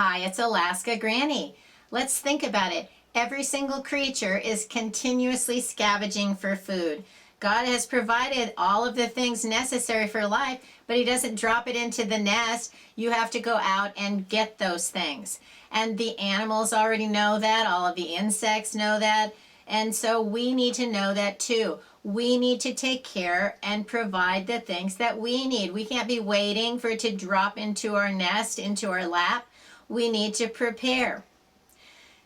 Hi, it's Alaska Granny. Let's think about it. Every single creature is continuously scavenging for food. God has provided all of the things necessary for life, but He doesn't drop it into the nest. You have to go out and get those things. And the animals already know that. All of the insects know that. And so we need to know that too. We need to take care and provide the things that we need. We can't be waiting for it to drop into our nest, into our lap. We need to prepare.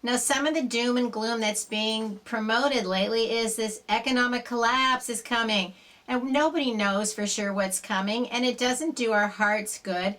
Now, some of the doom and gloom that's being promoted lately is this economic collapse is coming. And nobody knows for sure what's coming, and it doesn't do our hearts good,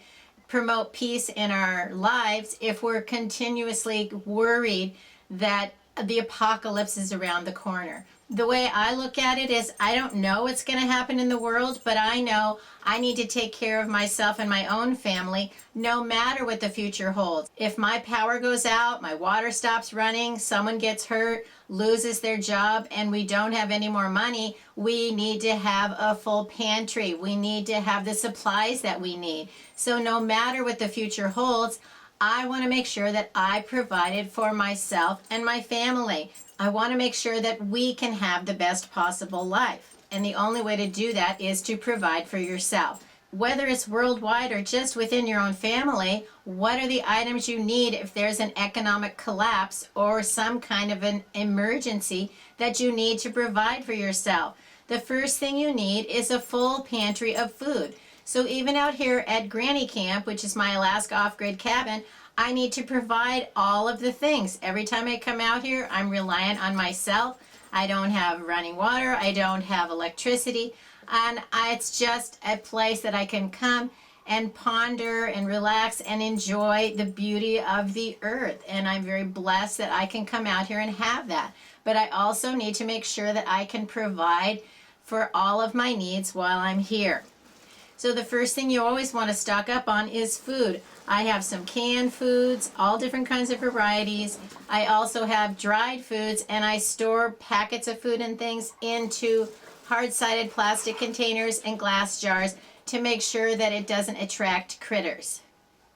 promote peace in our lives if we're continuously worried that the apocalypse is around the corner. The way I look at it is I don't know what's going to happen in the world, but I know I need to take care of myself and my own family no matter what the future holds. If my power goes out, my water stops running, someone gets hurt, loses their job, and we don't have any more money, we need to have a full pantry. We need to have the supplies that we need. So no matter what the future holds, I want to make sure that I provided for myself and my family. I want to make sure that we can have the best possible life. And the only way to do that is to provide for yourself. Whether it's worldwide or just within your own family, what are the items you need if there's an economic collapse or some kind of an emergency that you need to provide for yourself? The first thing you need is a full pantry of food. So even out here at Granny Camp, which is my Alaska off-grid cabin, I need to provide all of the things. Every time I come out here, I'm reliant on myself. I don't have running water. I don't have electricity. And it's just a place that I can come and ponder and relax and enjoy the beauty of the earth. And I'm very blessed that I can come out here and have that. But I also need to make sure that I can provide for all of my needs while I'm here. So the first thing you always want to stock up on is food. I have some canned foods, all different kinds of varieties. I also have dried foods, and I store packets of food and things into hard-sided plastic containers and glass jars to make sure that it doesn't attract critters.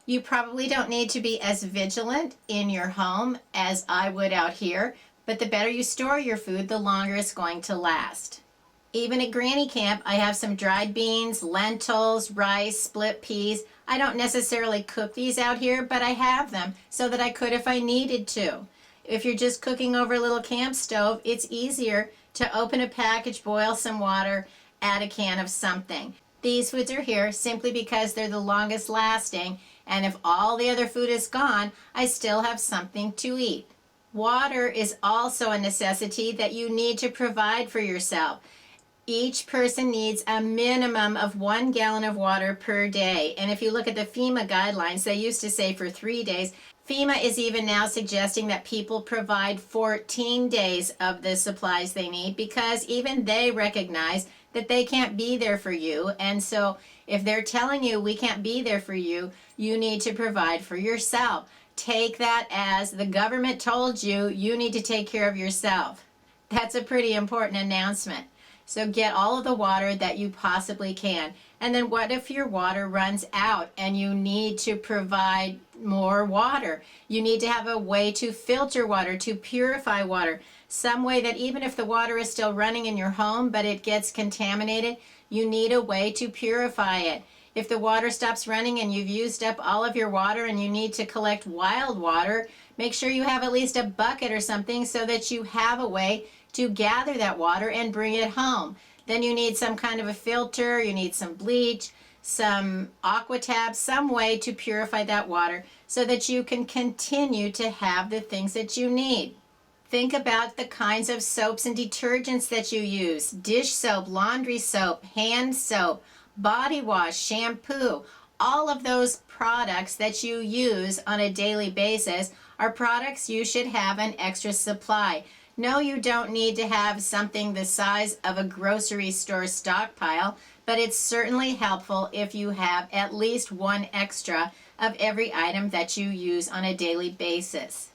You probably don't need to be as vigilant in your home as I would out here, but the better you store your food, the longer it's going to last. Even at Granny Camp, I have some dried beans, lentils, rice, split peas. I don't necessarily cook these out here, but I have them so that I could if I needed to. If you're just cooking over a little camp stove, it's easier to open a package, boil some water, add a can of something. These foods are here simply because they're the longest lasting, and if all the other food is gone, I still have something to eat. Water is also a necessity that you need to provide for yourself. Each person needs a minimum of 1 gallon of water per day. And if you look at the FEMA guidelines, they used to say for 3 days. FEMA is even now suggesting that people provide 14 days of the supplies they need because even they recognize that they can't be there for you. And so if they're telling you we can't be there for you, you need to provide for yourself. Take that as the government told you you need to take care of yourself. That's a pretty important announcement. So get all of the water that you possibly can. And then what if your water runs out and you need to provide more water? You need to have a way to filter water, to purify water. Some way that even if the water is still running in your home, but it gets contaminated, you need a way to purify it. If the water stops running and you've used up all of your water and you need to collect wild water, make sure you have at least a bucket or something so that you have a way to gather that water and bring it home. Then you need some kind of a filter, you need some bleach, some aqua tabs, some way to purify that water so that you can continue to have the things that you need. Think about the kinds of soaps and detergents that you use. Dish soap, laundry soap, hand soap, body wash, shampoo. All of those products that you use on a daily basis are products you should have an extra supply. No, you don't need to have something the size of a grocery store stockpile, but it's certainly helpful if you have at least one extra of every item that you use on a daily basis.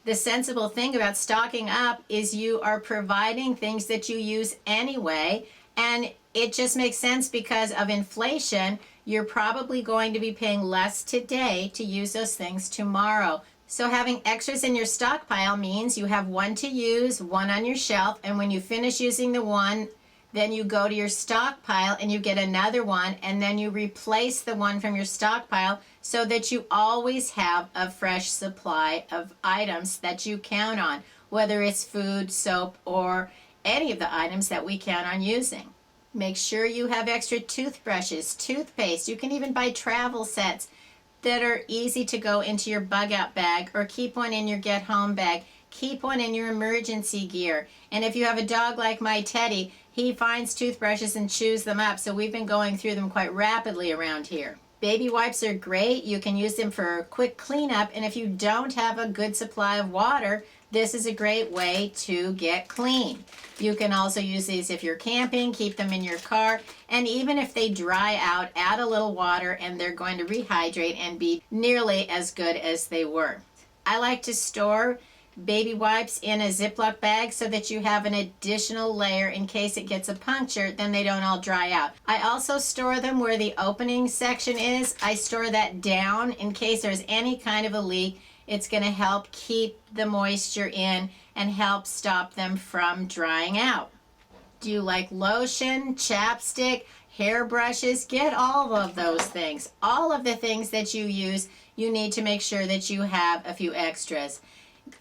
The sensible thing about stocking up is you are providing things that you use anyway, and it just makes sense because of inflation. you're probably going to be paying less today to use those things tomorrow. So having extras in your stockpile means you have one to use, one on your shelf, and when you finish using the one, then you go to your stockpile and you get another one, and then you replace the one from your stockpile so that you always have a fresh supply of items that you count on, whether it's food, soap, or any of the items that we count on using. Make sure you have extra toothbrushes, toothpaste. You can even buy travel sets that are easy to go into your bug out bag, or keep one in your get home bag. Keep one in your emergency gear. And if you have a dog like my Teddy, he finds toothbrushes and chews them up, so we've been going through them quite rapidly around here. Baby wipes are great. You can use them for a quick cleanup, and if you don't have a good supply of water, this is a great way to get clean. You can also use these if you're camping, keep them in your car, and even if they dry out, add a little water and they're going to rehydrate and be nearly as good as they were. I like to store baby wipes in a Ziploc bag so that you have an additional layer in case it gets a puncture, then they don't all dry out. I also store them where the opening section is. I store that down in case there's any kind of a leak. It's going to help keep the moisture in and help stop them from drying out. Do you like lotion, chapstick, hairbrushes? Get all of those things. All of the things that you use, you need to make sure that you have a few extras.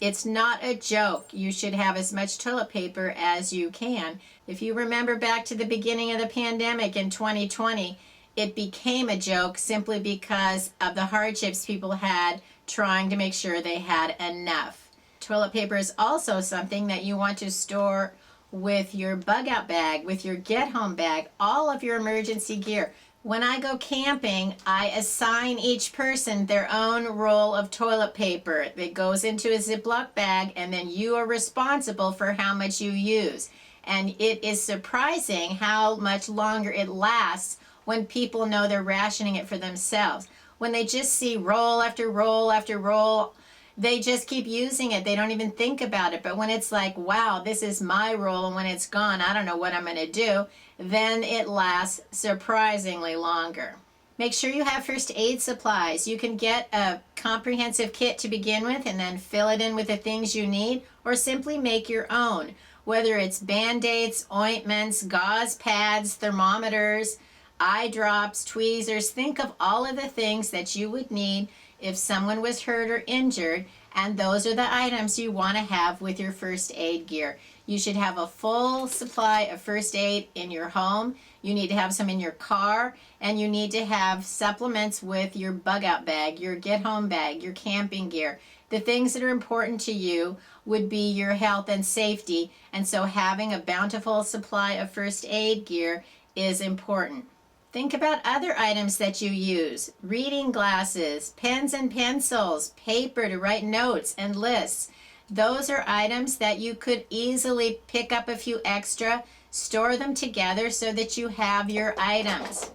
It's not a joke. You should have as much toilet paper as you can. If you remember back to the beginning of the pandemic in 2020, it became a joke simply because of the hardships people had trying to make sure they had enough. Toilet paper is also something that you want to store with your bug out bag, with your get home bag, all of your emergency gear. When I go camping, I assign each person their own roll of toilet paper. It goes into a Ziploc bag, and then you are responsible for how much you use. And it is surprising how much longer it lasts when people know they're rationing it for themselves. When they just see roll after roll after roll, they just keep using it. They don't even think about it. But when it's like, wow, this is my roll, and when it's gone, I don't know what I'm going to do, then it lasts surprisingly longer. Make sure you have first aid supplies. You can get a comprehensive kit to begin with and then fill it in with the things you need, or simply make your own. Whether it's Band-Aids, ointments, gauze pads, thermometers, eye drops, tweezers, think of all of the things that you would need if someone was hurt or injured, and those are the items you want to have with your first aid gear. You should have a full supply of first aid in your home. You need to have some in your car, and you need to have supplements with your bug out bag, your get home bag, your camping gear. The things that are important to you would be your health and safety, and so having a bountiful supply of first aid gear is important. Think about other items that you use: reading glasses, pens and pencils, paper to write notes and lists. Those are items that you could easily pick up a few extra, store them together so that you have your items.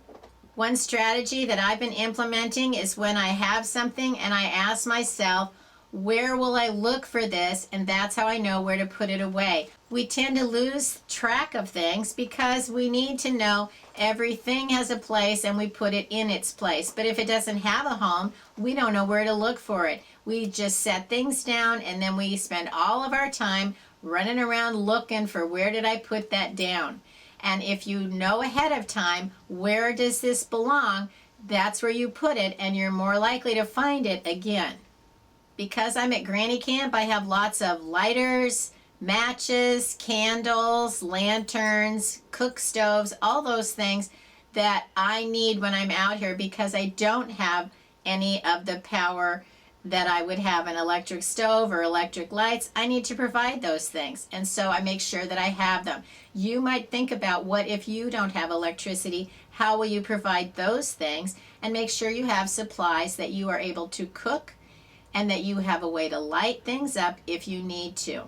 One strategy that I've been implementing is when I have something and I ask myself, where will I look for this? And that's how I know where to put it away. We tend to lose track of things because we need to know everything has a place and we put it in its place. But if it doesn't have a home, we don't know where to look for it. We just set things down and then we spend all of our time running around looking for where did I put that down. And if you know ahead of time, where does this belong, that's where you put it, and you're more likely to find it again. Because I'm at Granny Camp, I have lots of lighters, matches, candles, lanterns, cook stoves, all those things that I need when I'm out here because I don't have any of the power that I would have an electric stove or electric lights. I need to provide those things, and so I make sure that I have them. You might think about, what if you don't have electricity? How will you provide those things? And make sure you have supplies that you are able to cook and that you have a way to light things up if you need to.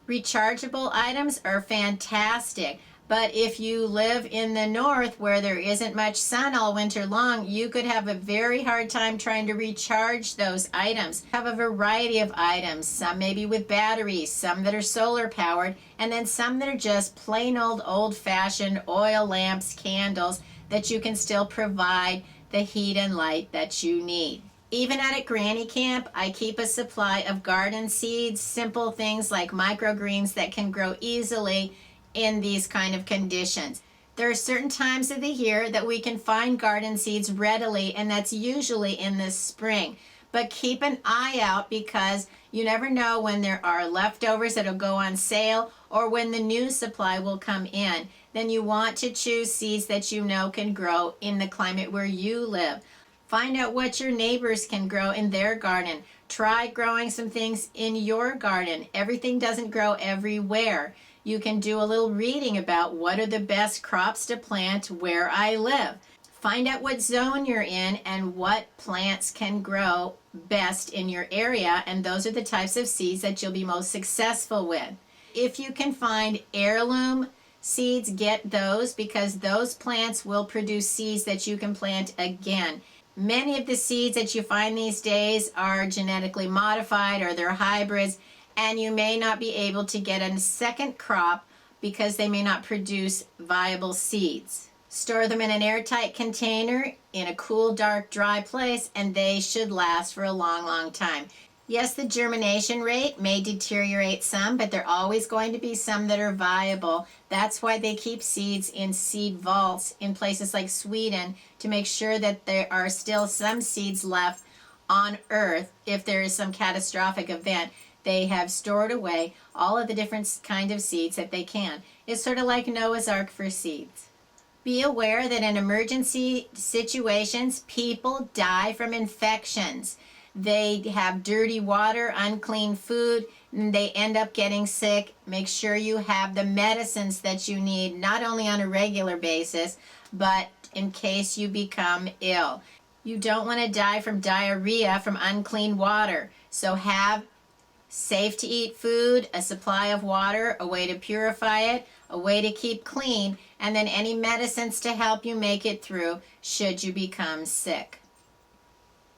Rechargeable items are fantastic, but if you live in the north where there isn't much sun all winter long, you could have a very hard time trying to recharge those items. Have a variety of items, some maybe with batteries, some that are solar powered, and then some that are just plain old-fashioned oil lamps, candles that you can still provide the heat and light that you need. Even at Granny Camp, I keep a supply of garden seeds, simple things like microgreens that can grow easily in these kind of conditions. There are certain times of the year that we can find garden seeds readily, and that's usually in the spring. But keep an eye out, because you never know when there are leftovers that'll go on sale or when the new supply will come in. Then you want to choose seeds that you know can grow in the climate where you live. Find out what your neighbors can grow in their garden. Try growing some things in your garden. Everything doesn't grow everywhere. You can do a little reading about what are the best crops to plant where I live. Find out what zone you're in and what plants can grow best in your area, and those are the types of seeds that you'll be most successful with. If you can find heirloom seeds, get those, because those plants will produce seeds that you can plant again. Many of the seeds that you find these days are genetically modified or they're hybrids, and you may not be able to get a second crop because they may not produce viable seeds. Store them in an airtight container in a cool, dark, dry place, and they should last for a long, long time. Yes, the germination rate may deteriorate some, but there are always going to be some that are viable. That's why they keep seeds in seed vaults in places like Sweden, to make sure that there are still some seeds left on Earth if there is some catastrophic event. They have stored away all of the different kind of seeds that they can. It's sort of like Noah's Ark for seeds. Be aware that in emergency situations, people die from infections. They have dirty water, unclean food, and they end up getting sick. Make sure you have the medicines that you need, not only on a regular basis, but in case you become ill. You don't want to die from diarrhea from unclean water. So have safe to eat food, a supply of water, a way to purify it, a way to keep clean, and then any medicines to help you make it through should you become sick.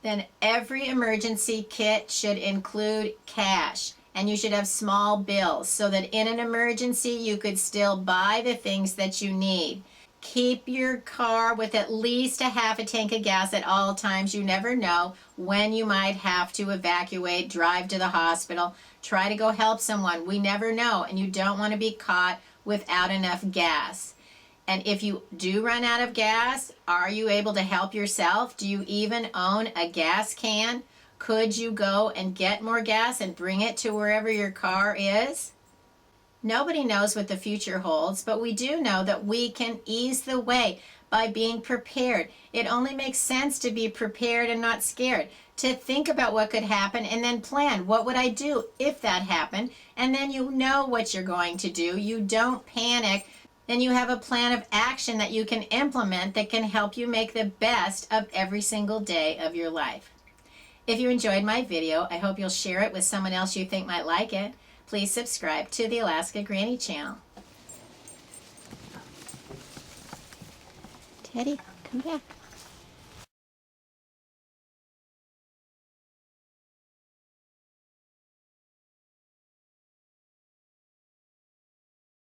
Then every emergency kit should include cash, and you should have small bills so that in an emergency you could still buy the things that you need. Keep your car with at least a half a tank of gas at all times. You never know when you might have to evacuate, drive to the hospital, try to go help someone. We never know, and you don't want to be caught without enough gas. And if you do run out of gas, are you able to help yourself? Do you even own a gas can? Could you go and get more gas and bring it to wherever your car is? Nobody knows what the future holds, but we do know that we can ease the way by being prepared. It only makes sense to be prepared and not scared, to think about what could happen and then plan. What would I do if that happened? And then you know what you're going to do. You don't panic. Then you have a plan of action that you can implement that can help you make the best of every single day of your life. If you enjoyed my video, I hope you'll share it with someone else you think might like it. Please subscribe to the Alaska Granny channel. Teddy, come back.